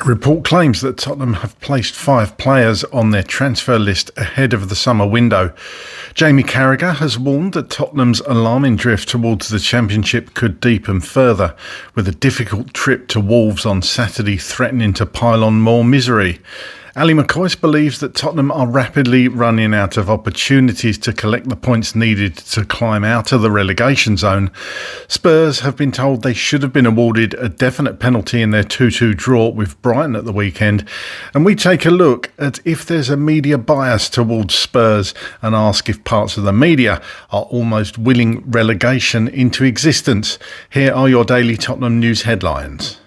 A report claims that Tottenham have placed 5 players on their transfer list ahead of the summer window. Jamie Carragher has warned that Tottenham's alarming drift towards the Championship could deepen further, with a difficult trip to Wolves on Saturday threatening to pile on more misery. Ali McCoist believes that Tottenham are rapidly running out of opportunities to collect the points needed to climb out of the relegation zone. Spurs have been told they should have been awarded a definite penalty in their 2-2 draw with Brighton at the weekend. And we take a look at if there's a media bias towards Spurs and ask if parts of the media are almost willing relegation into existence. Here are your daily Tottenham news headlines.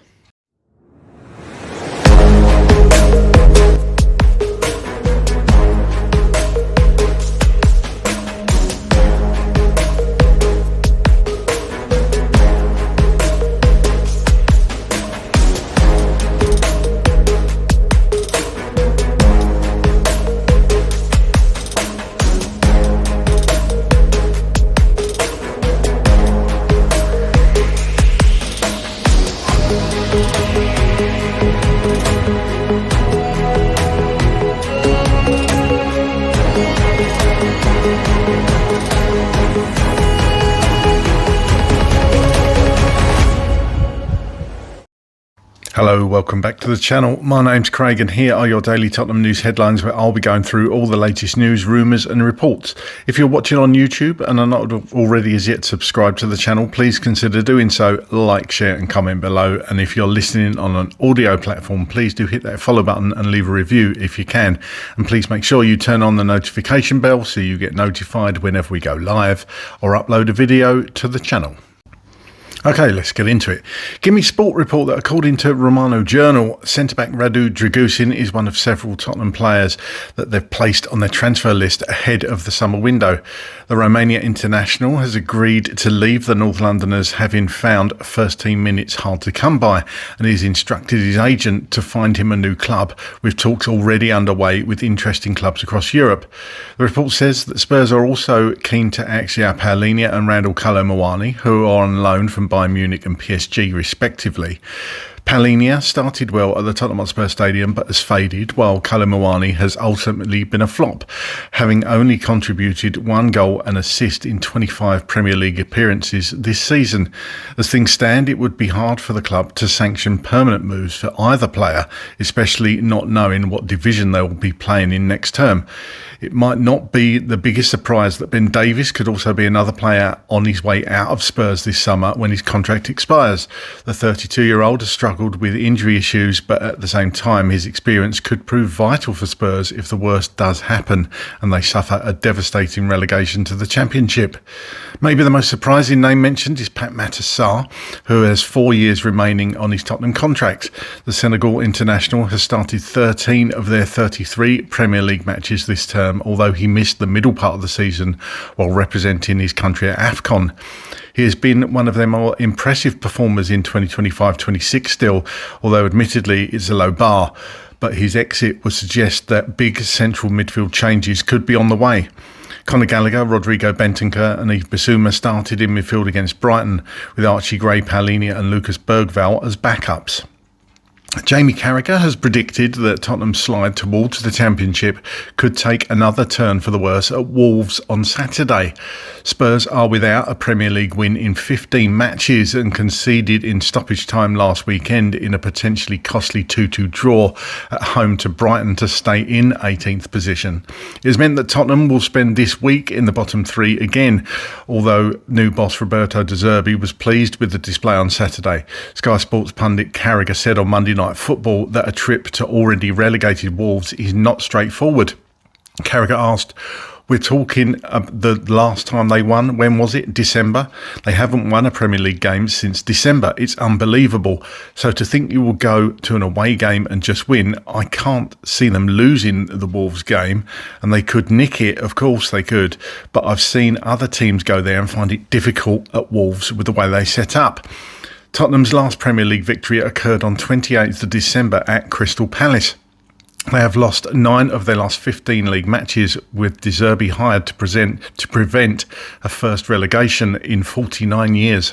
Hello, welcome back to the channel. My name's Craig and here are your daily Tottenham news headlines where I'll be going through all the latest news, rumours and reports. If you're watching on YouTube and are not already as yet subscribed to the channel, please consider doing so. Like, share and comment below. And if you're listening on an audio platform, please do hit that follow button and leave a review if you can. And please make sure you turn on the notification bell so you get notified whenever we go live or upload a video to the channel. Okay, let's get into it. Gimme Sport report that according to Romano Journal, centre-back Radu Dragusin is one of several Tottenham players that they've placed on their transfer list ahead of the summer window. The Romania international has agreed to leave the North Londoners, having found first-team minutes hard to come by, and he's instructed his agent to find him a new club, with talks already underway with interesting clubs across Europe. The report says that Spurs are also keen to Axia Paulinho and Randall Colomowani, who are on loan from Bayern Munich and PSG respectively. Paulinho started well at the Tottenham Hotspur Stadium but has faded, while Colomowani has ultimately been a flop, having only contributed 1 goal and assist in 25 Premier League appearances this season. As things stand, it would be hard for the club to sanction permanent moves for either player, especially not knowing what division they will be playing in next term. It might not be the biggest surprise that Ben Davies could also be another player on his way out of Spurs this summer when his contract expires. The 32-year-old has struggled with injury issues, but at the same time his experience could prove vital for Spurs if the worst does happen and they suffer a devastating relegation to the Championship. Maybe the most surprising name mentioned is Pape Matar Sarr, who has 4 years remaining on his Tottenham contract. The Senegal international has started 13 of their 33 Premier League matches this term, although he missed the middle part of the season while representing his country at AFCON. He has been one of their more impressive performers in 2025-26 still, although admittedly it's a low bar, but his exit would suggest that big central midfield changes could be on the way. Conor Gallagher, Rodrigo Bentancur and Yves Bissouma started in midfield against Brighton, with Archie Gray, Paulinho and Lucas Bergvall as backups. Jamie Carragher has predicted that Tottenham's slide towards the Championship could take another turn for the worse at Wolves on Saturday. Spurs are without a Premier League win in 15 matches and conceded in stoppage time last weekend in a potentially costly 2-2 draw at home to Brighton to stay in 18th position. It has meant that Tottenham will spend this week in the bottom 3 again, although new boss Roberto De Zerbi was pleased with the display on Saturday. Sky Sports pundit Carragher said on Monday Night Football that a trip to already relegated Wolves is not straightforward. Carragher asked, "We're talking the last time they won, when was it? December? They haven't won a Premier League game since December. It's unbelievable. So to think you will go to an away game and just win, I can't see them losing the Wolves game. And they could nick it, of course they could, but I've seen other teams go there and find it difficult at Wolves with the way they set up." Tottenham's last Premier League victory occurred on 28th of December at Crystal Palace. They have lost 9 of their last 15 league matches, with De Zerbi hired to prevent a first relegation in 49 years.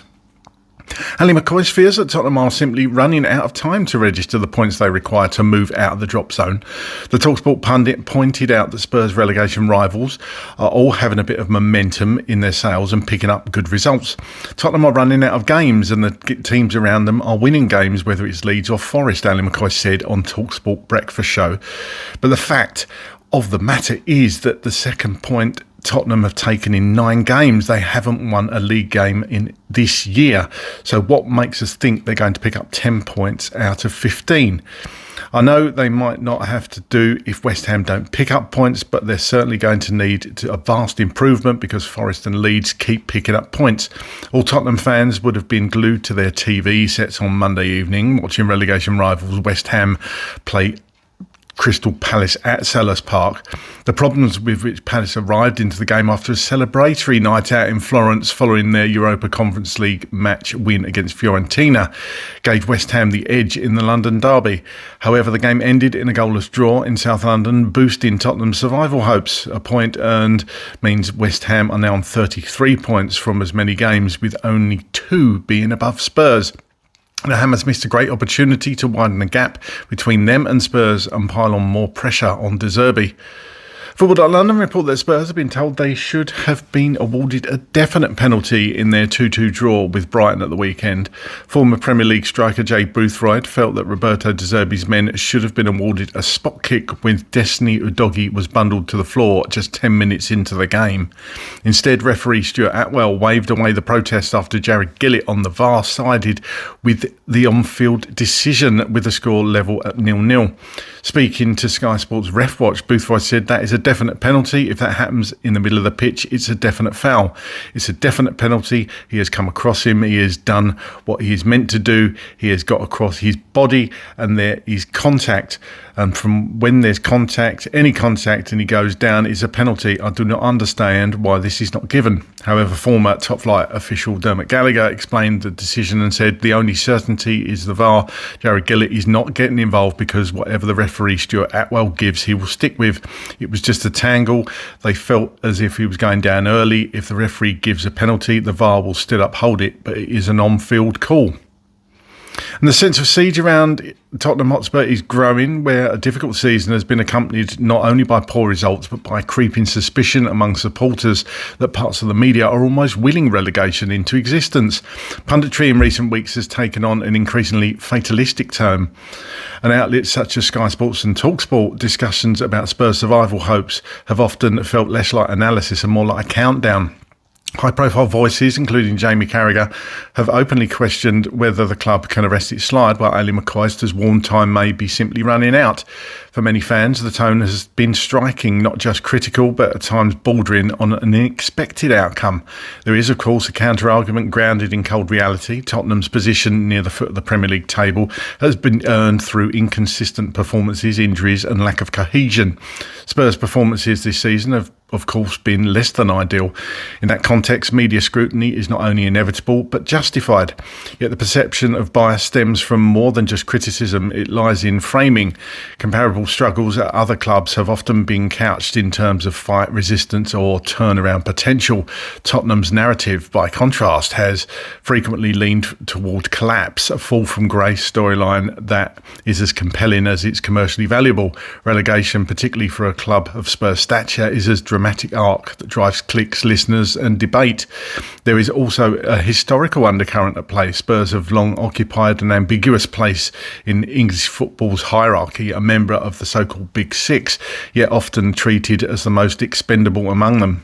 Ali McCoist fears that Tottenham are simply running out of time to register the points they require to move out of the drop zone. The TalkSport pundit pointed out that Spurs relegation rivals are all having a bit of momentum in their sales and picking up good results. Tottenham are running out of games and the teams around them are winning games, whether it's Leeds or Forest, Ali McCoist said on TalkSport Breakfast Show. But the fact of the matter is that the second point Tottenham have taken in 9 games. They haven't won a league game in this year. So what makes us think they're going to pick up 10 points out of 15? I know they might not have to do if West Ham don't pick up points, but they're certainly going to need a vast improvement because Forest and Leeds keep picking up points. All Tottenham fans would have been glued to their TV sets on Monday evening watching relegation rivals West Ham play Crystal Palace at Selhurst Park. The problems with which Palace arrived into the game after a celebratory night out in Florence following their Europa Conference League match win against Fiorentina gave West Ham the edge in the London derby. However, the game ended in a goalless draw in South London, boosting Tottenham's survival hopes. A point earned means West Ham are now on 33 points from as many games, with only 2 being above Spurs. The Hammers missed a great opportunity to widen the gap between them and Spurs and pile on more pressure on De Zerbi. Football.London report that Spurs have been told they should have been awarded a definite penalty in their 2-2 draw with Brighton at the weekend. Former Premier League striker Jay Boothroyd felt that Roberto De Zerbi's men should have been awarded a spot kick when Destiny Udogie was bundled to the floor just 10 minutes into the game. Instead, referee Stuart Atwell waved away the protest after Jared Gillett on the VAR sided with the on-field decision with the score level at 0-0. Speaking to Sky Sports Ref Watch, Boothroyd said that is a definite penalty. If that happens in the middle of the pitch, it's a definite foul. It's a definite penalty. He has come across him. He has done what he is meant to do. He has got across his body and there is contact. And from when there's contact, any contact, and he goes down, is a penalty. I do not understand why this is not given. However, former top flight official Dermot Gallagher explained the decision and said the only certainty is the VAR. Jared Gillett is not getting involved because whatever the referee Stuart Atwell gives, he will stick with. It was just a tangle. They felt as if he was going down early. If the referee gives a penalty, the VAR will still uphold it, but it is an on-field call. And the sense of siege around Tottenham Hotspur is growing, where a difficult season has been accompanied not only by poor results but by creeping suspicion among supporters that parts of the media are almost willing relegation into existence. Punditry in recent weeks has taken on an increasingly fatalistic tone. And outlets such as Sky Sports and TalkSport discussions about Spurs' survival hopes have often felt less like analysis and more like a countdown. High-profile voices, including Jamie Carragher, have openly questioned whether the club can arrest its slide, while Ali McCoist has warned time may be simply running out. For many fans, the tone has been striking, not just critical, but at times bordering on an unexpected outcome. There is, of course, a counter-argument grounded in cold reality. Tottenham's position near the foot of the Premier League table has been earned through inconsistent performances, injuries and lack of cohesion. Spurs' performances this season have, of course, been less than ideal. In that context, media scrutiny is not only inevitable, but justified. Yet the perception of bias stems from more than just criticism. It lies in framing. Comparable struggles at other clubs have often been couched in terms of fight resistance or turnaround potential. Tottenham's narrative, by contrast, has frequently leaned toward collapse, a fall from grace storyline that is as compelling as it's commercially valuable. Relegation, particularly for a club of Spurs stature, is as dramatic arc that drives clicks, listeners and debate. There is also a historical undercurrent at play. Spurs have long occupied an ambiguous place in English football's hierarchy, a member of the so-called Big Six, yet often treated as the most expendable among them.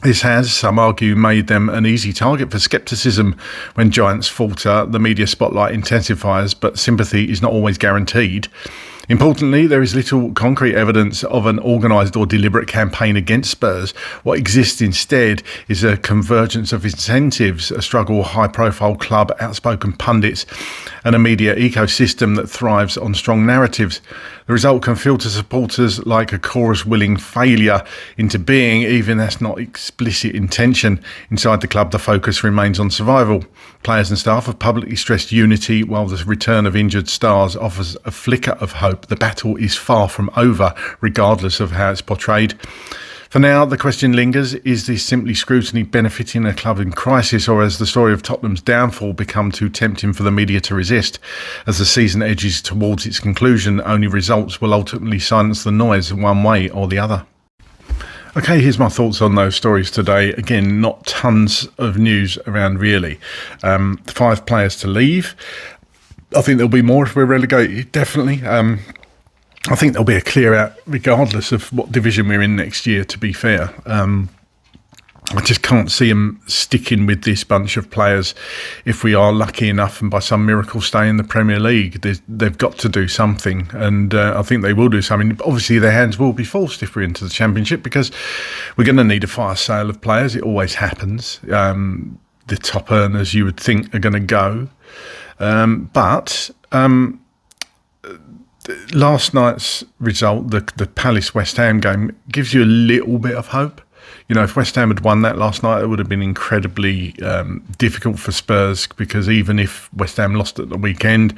This has, some argue, made them an easy target for scepticism. When giants falter, the media spotlight intensifies, but sympathy is not always guaranteed. Importantly, there is little concrete evidence of an organised or deliberate campaign against Spurs. What exists instead is a convergence of incentives, a struggle, high-profile club, outspoken pundits, and a media ecosystem that thrives on strong narratives. The result can filter supporters like a chorus-willing failure into being, even that's not explicit intention. Inside the club, the focus remains on survival. Players and staff have publicly stressed unity, while the return of injured stars offers a flicker of hope. The battle is far from over, regardless of how it's portrayed. For now, the question lingers, is this simply scrutiny benefiting a club in crisis, or has the story of Tottenham's downfall become too tempting for the media to resist? As the season edges towards its conclusion, only results will ultimately silence the noise one way or the other. Okay, here's my thoughts on those stories today. Again, not tons of news around really. 5 players to leave. I think there'll be more if we're relegated, definitely. I think there'll be a clear out regardless of what division we're in next year, to be fair. I just can't see them sticking with this bunch of players if we are lucky enough and by some miracle stay in the Premier League. They've got to do something, and I think they will do something. Obviously, their hands will be forced if we're into the Championship, because we're going to need a fire sale of players. It always happens. The top earners, you would think, are going to go. But last night's result, the Palace-West Ham game, gives you a little bit of hope. You know, if West Ham had won that last night, it would have been incredibly difficult for Spurs, because even if West Ham lost at the weekend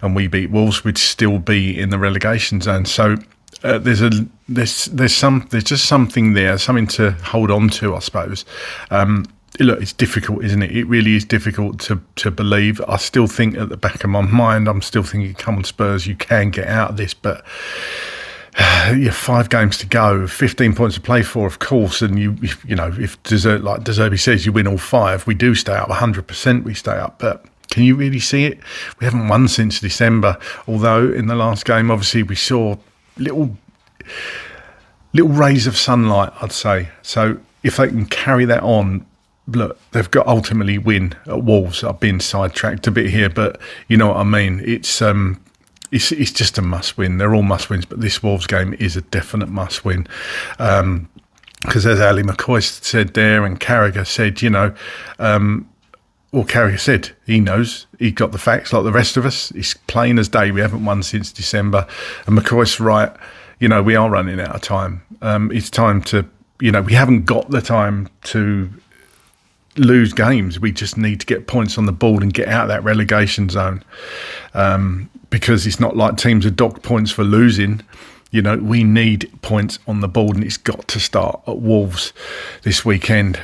and we beat Wolves, we'd still be in the relegation zone. So there's just something there, something to hold on to, I suppose. Look, it's difficult, isn't it? It really is difficult to believe. I still think at the back of my mind, I'm still thinking, come on, Spurs, you can get out of this. But yeah, 5 games to go, 15 points to play for, of course. And you know, if like De Zerbi says, you win all 5, we do stay up. 100% we stay up. But can you really see it? We haven't won since December. Although in the last game, obviously, we saw little rays of sunlight, I'd say. So if they can carry that on, look, they've got to ultimately win at Wolves. I've been sidetracked a bit here, but you know what I mean. It's just a must-win. They're all must-wins, but this Wolves game is a definite must-win. Because as Ali McCoist said there, and Carragher said, you know, well, Carragher said he knows. He got the facts like the rest of us. It's plain as day. We haven't won since December. And McCoist's right. You know, we are running out of time. It's time to, you know, we haven't got the time to lose games. We just need to get points on the board and get out of that relegation zone, because it's not like teams are docked points for losing. You know, we need points on the board, and it's got to start at Wolves this weekend.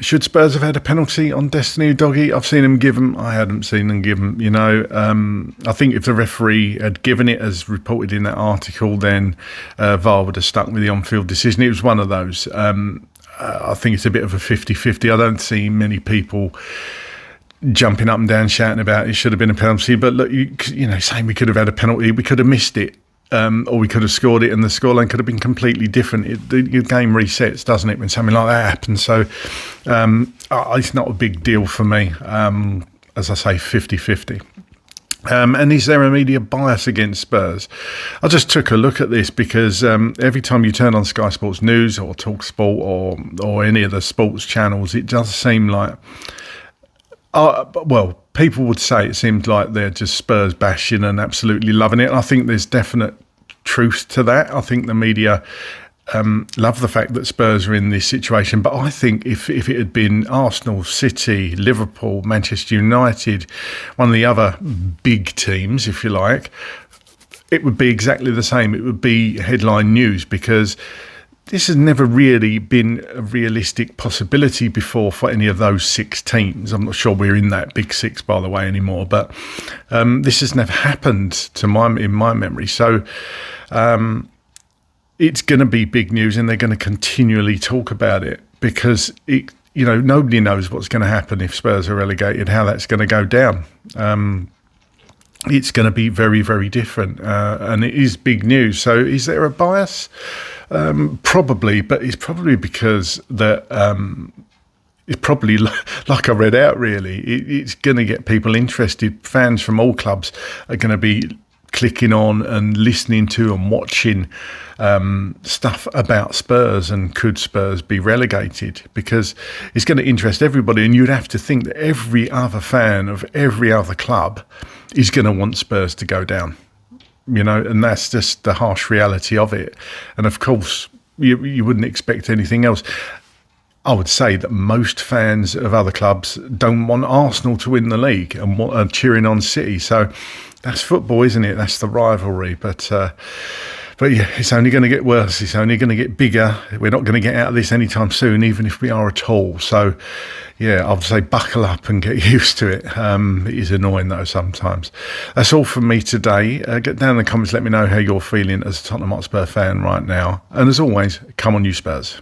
Should Spurs have had a penalty on Destiny Udogie? I've seen him give them. I hadn't seen them give them. You know, I think if the referee had given it as reported in that article, then VAR would have stuck with the on-field decision. It was one of those. I think it's a bit of a 50-50. I don't see many people jumping up and down shouting about it should have been a penalty. But look, you know, saying we could have had a penalty, we could have missed it, or we could have scored it, and the scoreline could have been completely different. The game resets, doesn't it, when something like that happens? So it's not a big deal for me. As I say, 50-50. And is there a media bias against Spurs? I just took a look at this because every time you turn on Sky Sports News or TalkSport or any of the sports channels, it does seem like, well, people would say it seems like they're just Spurs bashing and absolutely loving it. And I think there's definite truth to that. I think the media love the fact that Spurs are in this situation, but I think if it had been Arsenal, City, Liverpool, Manchester United, one of the other big teams, if you like, it would be exactly the same. It would be headline news, because this has never really been a realistic possibility before for any of those 6 teams. I'm not sure we're in that big 6, by the way, anymore, but this has never happened in my memory. So it's going to be big news, and they're going to continually talk about it, because you know, nobody knows what's going to happen if Spurs are relegated, how that's going to go down. It's going to be very, very different, and it is big news. So is there a bias? Probably, but it's probably because that it's probably, like I read out, really, it's going to get people interested. Fans from all clubs are going to be clicking on and listening to and watching stuff about Spurs, and could Spurs be relegated, because it's going to interest everybody. And you'd have to think that every other fan of every other club is going to want Spurs to go down, you know, and that's just the harsh reality of it. And of course, you wouldn't expect anything else. I would say that most fans of other clubs don't want Arsenal to win the league and are cheering on City. So that's football, isn't it? That's the rivalry. But But yeah, it's only going to get worse. It's only going to get bigger. We're not going to get out of this anytime soon, even if we are at all. So yeah, I would say buckle up and get used to it. It is annoying though sometimes. That's all from me today. Get down in the comments, let me know how you're feeling as a Tottenham Hotspur fan right now. And as always, come on you Spurs.